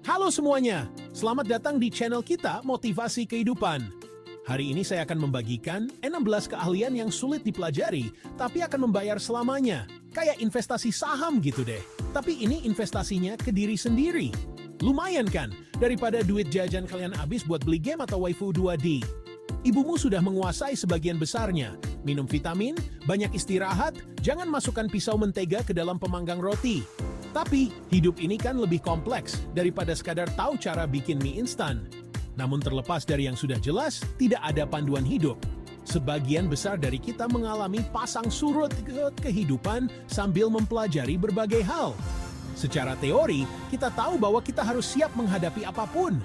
Halo semuanya, selamat datang di channel kita Motivasi Kehidupan. Hari ini saya akan membagikan 16 keahlian yang sulit dipelajari, tapi akan membayar selamanya. Kayak investasi saham gitu deh. Tapi ini investasinya ke diri sendiri. Lumayan kan, daripada duit jajan kalian habis buat beli game atau waifu 2D. Ibumu sudah menguasai sebagian besarnya. Minum vitamin, banyak istirahat, jangan masukkan pisau mentega ke dalam pemanggang roti. Tapi, hidup ini kan lebih kompleks daripada sekadar tahu cara bikin mie instan. Namun terlepas dari yang sudah jelas, tidak ada panduan hidup. Sebagian besar dari kita mengalami pasang surut kehidupan sambil mempelajari berbagai hal. Secara teori, kita tahu bahwa kita harus siap menghadapi apapun.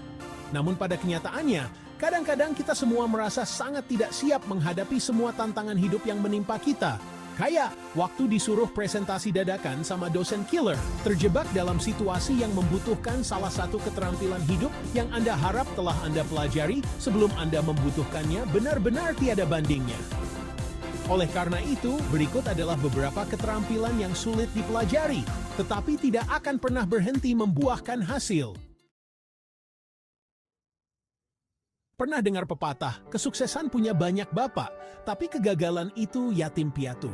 Namun pada kenyataannya, kadang-kadang kita semua merasa sangat tidak siap menghadapi semua tantangan hidup yang menimpa kita. Kayak waktu disuruh presentasi dadakan sama dosen killer, terjebak dalam situasi yang membutuhkan salah satu keterampilan hidup yang Anda harap telah Anda pelajari sebelum Anda membutuhkannya benar-benar tiada bandingnya. Oleh karena itu, berikut adalah beberapa keterampilan yang sulit dipelajari, tetapi tidak akan pernah berhenti membuahkan hasil. Pernah dengar pepatah, kesuksesan punya banyak bapak, tapi kegagalan itu yatim piatu.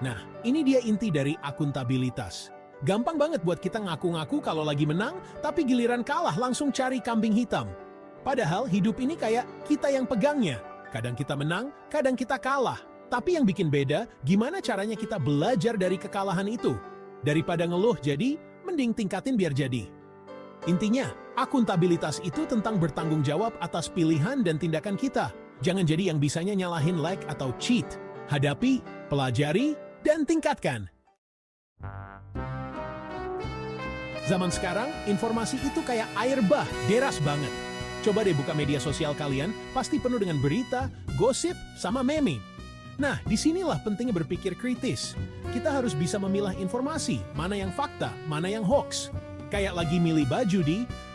Nah, ini dia inti dari akuntabilitas. Gampang banget buat kita ngaku-ngaku kalau lagi menang, tapi giliran kalah langsung cari kambing hitam. Padahal hidup ini kayak kita yang pegangnya. Kadang kita menang, kadang kita kalah. Tapi yang bikin beda, gimana caranya kita belajar dari kekalahan itu? Daripada ngeluh jadi, mending tingkatin biar jadi. Intinya, akuntabilitas itu tentang bertanggung jawab atas pilihan dan tindakan kita. Jangan jadi yang bisanya nyalahin like atau cheat. Hadapi, pelajari, dan tingkatkan. Zaman sekarang, informasi itu kayak air bah, deras banget. Coba deh buka media sosial kalian, pasti penuh dengan berita, gosip, sama meme. Nah, disinilah pentingnya berpikir kritis. Kita harus bisa memilah informasi, mana yang fakta, mana yang hoax. Kayak lagi milih baju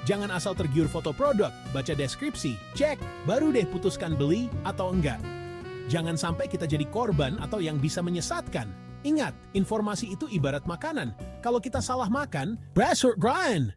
jangan asal tergiur foto produk, baca deskripsi, cek, baru deh putuskan beli atau enggak. Jangan sampai kita jadi korban atau yang bisa menyesatkan. Ingat, informasi itu ibarat makanan. Kalau kita salah makan, bastard grind.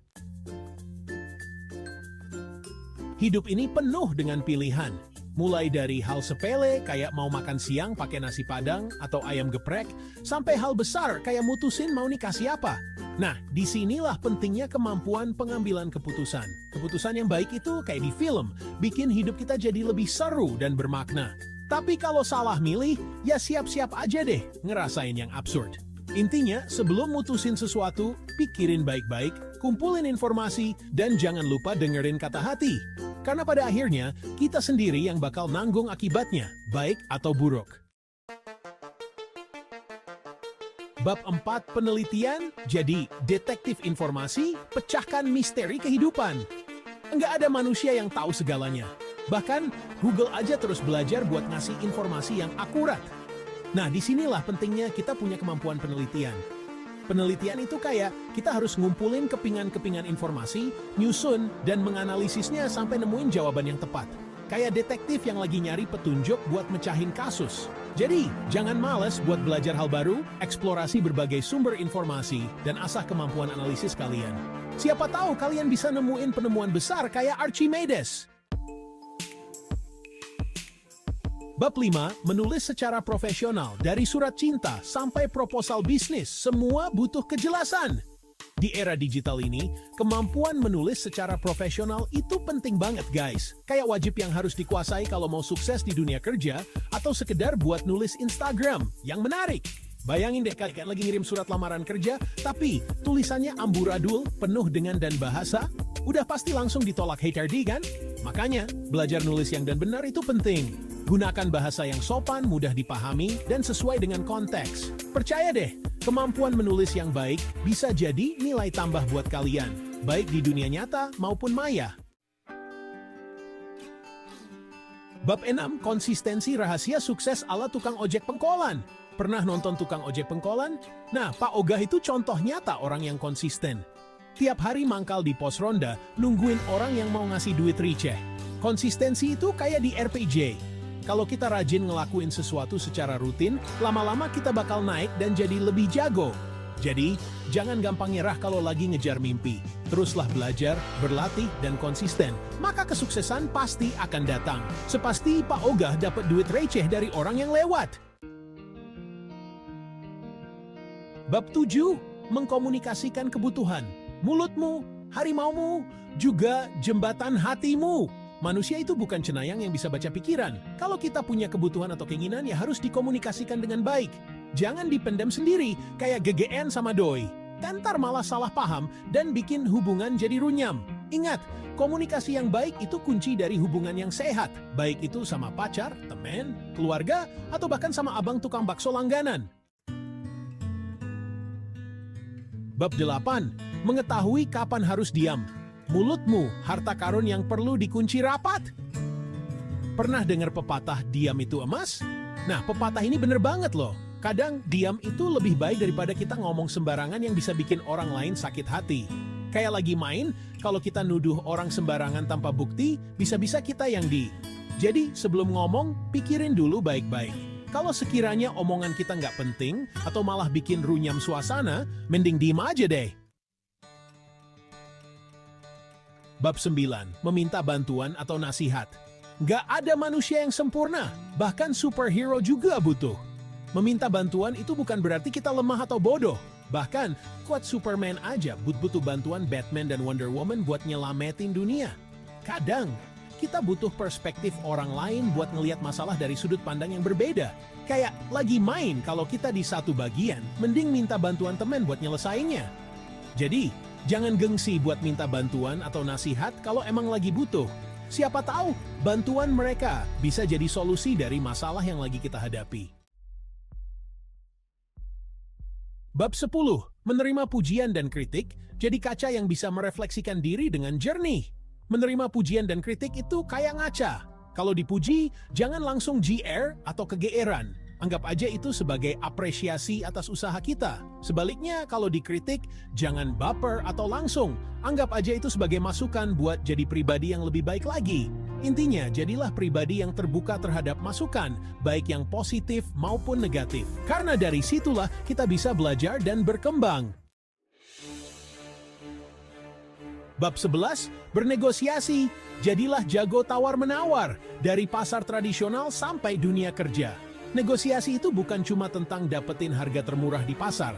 Hidup ini penuh dengan pilihan. Mulai dari hal sepele kayak mau makan siang pakai nasi padang atau ayam geprek, sampai hal besar kayak mutusin mau nikah siapa. Nah, disinilah pentingnya kemampuan pengambilan keputusan. Keputusan yang baik itu kayak di film, bikin hidup kita jadi lebih seru dan bermakna. Tapi kalau salah milih, ya siap-siap aja deh ngerasain yang absurd. Intinya, sebelum mutusin sesuatu, pikirin baik-baik, kumpulin informasi, dan jangan lupa dengerin kata hati. Karena pada akhirnya, kita sendiri yang bakal nanggung akibatnya, baik atau buruk. Bab 4 penelitian, jadi detektif informasi, pecahkan misteri kehidupan. Enggak ada manusia yang tahu segalanya. Bahkan, Google aja terus belajar buat ngasih informasi yang akurat. Nah, disinilah pentingnya kita punya kemampuan penelitian. Penelitian itu kayak kita harus ngumpulin kepingan-kepingan informasi, nyusun, dan menganalisisnya sampai nemuin jawaban yang tepat. Kayak detektif yang lagi nyari petunjuk buat mecahin kasus. Jadi, jangan malas buat belajar hal baru, eksplorasi berbagai sumber informasi, dan asah kemampuan analisis kalian. Siapa tahu kalian bisa nemuin penemuan besar kayak Archimedes. Bab 5, menulis secara profesional. Dari surat cinta sampai proposal bisnis, semua butuh kejelasan. Di era digital ini, kemampuan menulis secara profesional itu penting banget guys. Kayak wajib yang harus dikuasai kalau mau sukses di dunia kerja, atau sekedar buat nulis Instagram yang menarik. Bayangin deh kalian lagi ngirim surat lamaran kerja, tapi tulisannya amburadul, penuh dengan dan bahasa, udah pasti langsung ditolak HRD kan? Makanya, belajar nulis yang dan benar itu penting. Gunakan bahasa yang sopan, mudah dipahami, dan sesuai dengan konteks. Percaya deh, kemampuan menulis yang baik bisa jadi nilai tambah buat kalian, baik di dunia nyata maupun maya. Bab 6, konsistensi rahasia sukses ala tukang ojek pengkolan. Pernah nonton tukang ojek pengkolan? Nah, Pak Ogah itu contoh nyata orang yang konsisten. Tiap hari mangkal di pos ronda, nungguin orang yang mau ngasih duit receh. Konsistensi itu kayak di RPG. Kalau kita rajin ngelakuin sesuatu secara rutin, lama-lama kita bakal naik dan jadi lebih jago. Jadi, jangan gampang nyerah kalau lagi ngejar mimpi. Teruslah belajar, berlatih, dan konsisten. Maka kesuksesan pasti akan datang. Sepasti Pak Ogah dapat duit receh dari orang yang lewat. Bab 7. Mengkomunikasikan kebutuhan. Mulutmu, harimaumu, juga jembatan hatimu. Manusia itu bukan cenayang yang bisa baca pikiran. Kalau kita punya kebutuhan atau keinginan, ya harus dikomunikasikan dengan baik. Jangan dipendam sendiri, kayak GGN sama doi. Ntar malah salah paham dan bikin hubungan jadi runyam. Ingat, komunikasi yang baik itu kunci dari hubungan yang sehat. Baik itu sama pacar, teman, keluarga, atau bahkan sama abang tukang bakso langganan. Bab 8. Mengetahui kapan harus diam. Mulutmu, harta karun yang perlu dikunci rapat. Pernah dengar pepatah diam itu emas? Nah, pepatah ini bener banget loh. Kadang diam itu lebih baik daripada kita ngomong sembarangan yang bisa bikin orang lain sakit hati. Kayak lagi main, kalau kita nuduh orang sembarangan tanpa bukti, bisa-bisa kita yang Jadi, sebelum ngomong, pikirin dulu baik-baik. Kalau sekiranya omongan kita nggak penting, atau malah bikin runyam suasana, mending diem aja deh. Bab 9. Meminta bantuan atau nasihat. Nggak ada manusia yang sempurna, bahkan superhero juga butuh. Meminta bantuan itu bukan berarti kita lemah atau bodoh. Bahkan, kuat Superman aja butuh bantuan Batman dan Wonder Woman buat nyelamatin dunia. Kadang, kita butuh perspektif orang lain buat ngelihat masalah dari sudut pandang yang berbeda. Kayak lagi main, kalau kita di satu bagian, mending minta bantuan teman buat nyelesainnya. Jadi, jangan gengsi buat minta bantuan atau nasihat kalau emang lagi butuh. Siapa tahu, bantuan mereka bisa jadi solusi dari masalah yang lagi kita hadapi. Bab 10. Menerima pujian dan kritik, jadi kaca yang bisa merefleksikan diri dengan jernih. Menerima pujian dan kritik itu kayak ngaca. Kalau dipuji, jangan langsung GR atau kegeeran. Anggap aja itu sebagai apresiasi atas usaha kita. Sebaliknya, kalau dikritik, jangan baper atau langsung. Anggap aja itu sebagai masukan buat jadi pribadi yang lebih baik lagi. Intinya, jadilah pribadi yang terbuka terhadap masukan, baik yang positif maupun negatif. Karena dari situlah kita bisa belajar dan berkembang. Bab 11. Bernegosiasi. Jadilah jago tawar-menawar, dari pasar tradisional sampai dunia kerja. Negosiasi itu bukan cuma tentang dapetin harga termurah di pasar,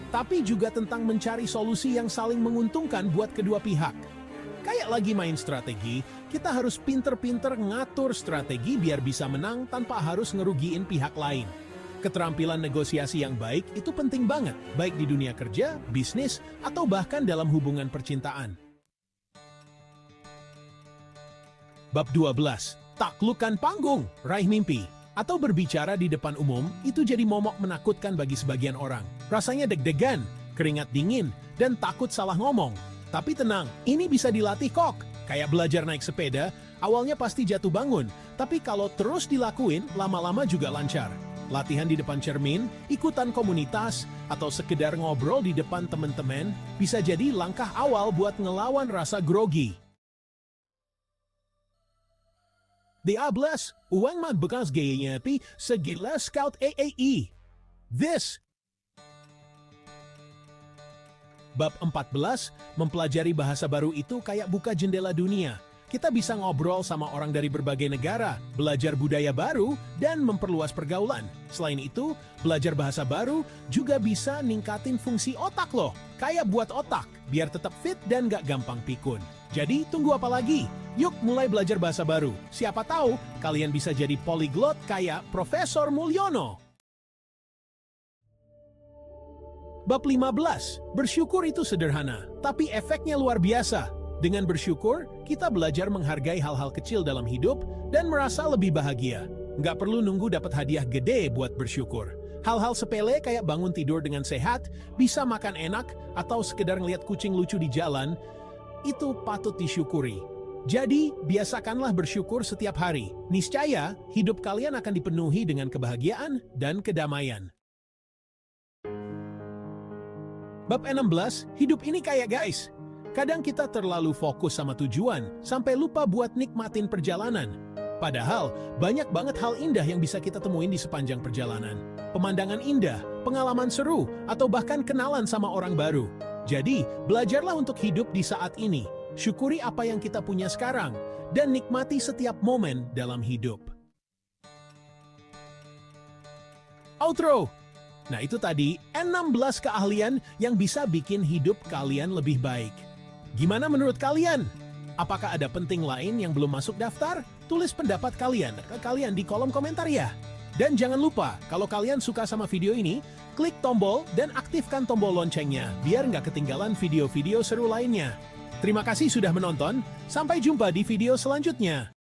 tapi juga tentang mencari solusi yang saling menguntungkan buat kedua pihak. Kayak lagi main strategi, kita harus pinter-pinter ngatur strategi biar bisa menang tanpa harus ngerugiin pihak lain. Keterampilan negosiasi yang baik itu penting banget, baik di dunia kerja, bisnis, atau bahkan dalam hubungan percintaan. Bab 12. Taklukkan panggung, raih mimpi. Atau berbicara di depan umum, itu jadi momok menakutkan bagi sebagian orang. Rasanya deg-degan, keringat dingin, dan takut salah ngomong. Tapi tenang, ini bisa dilatih kok. Kayak belajar naik sepeda, awalnya pasti jatuh bangun. Tapi kalau terus dilakuin, lama-lama juga lancar. Latihan di depan cermin, ikutan komunitas, atau sekedar ngobrol di depan teman-teman, bisa jadi langkah awal buat ngelawan rasa grogi. Diablas, uang mah bekas gayanya pi segila scout AAE. This. Bab 14. Mempelajari bahasa baru itu kayak buka jendela dunia. Kita bisa ngobrol sama orang dari berbagai negara, belajar budaya baru, dan memperluas pergaulan. Selain itu, belajar bahasa baru juga bisa ningkatin fungsi otak loh. Kayak buat otak, biar tetap fit dan gak gampang pikun. Jadi, tunggu apa lagi? Yuk mulai belajar bahasa baru. Siapa tahu, kalian bisa jadi polyglot kayak Profesor Mulyono. Bab 15. Bersyukur itu sederhana, tapi efeknya luar biasa. Dengan bersyukur, kita belajar menghargai hal-hal kecil dalam hidup dan merasa lebih bahagia. Nggak perlu nunggu dapat hadiah gede buat bersyukur. Hal-hal sepele kayak bangun tidur dengan sehat, bisa makan enak, atau sekedar ngeliat kucing lucu di jalan, itu patut disyukuri. Jadi, biasakanlah bersyukur setiap hari. Niscaya, hidup kalian akan dipenuhi dengan kebahagiaan dan kedamaian. Bab 16, hidup ini kayak guys. Kadang kita terlalu fokus sama tujuan, sampai lupa buat nikmatin perjalanan. Padahal, banyak banget hal indah yang bisa kita temuin di sepanjang perjalanan. pemandangan indah, pengalaman seru, atau bahkan kenalan sama orang baru. Jadi, belajarlah untuk hidup di saat ini. Syukuri apa yang kita punya sekarang, dan nikmati setiap momen dalam hidup. Outro. Nah, itu tadi 16 keahlian yang bisa bikin hidup kalian lebih baik. Gimana menurut kalian? Apakah ada penting lain yang belum masuk daftar? Tulis pendapat kalian di kolom komentar ya. Dan jangan lupa, kalau kalian suka sama video ini, klik tombol dan aktifkan tombol loncengnya biar nggak ketinggalan video-video seru lainnya. Terima kasih sudah menonton, sampai jumpa di video selanjutnya.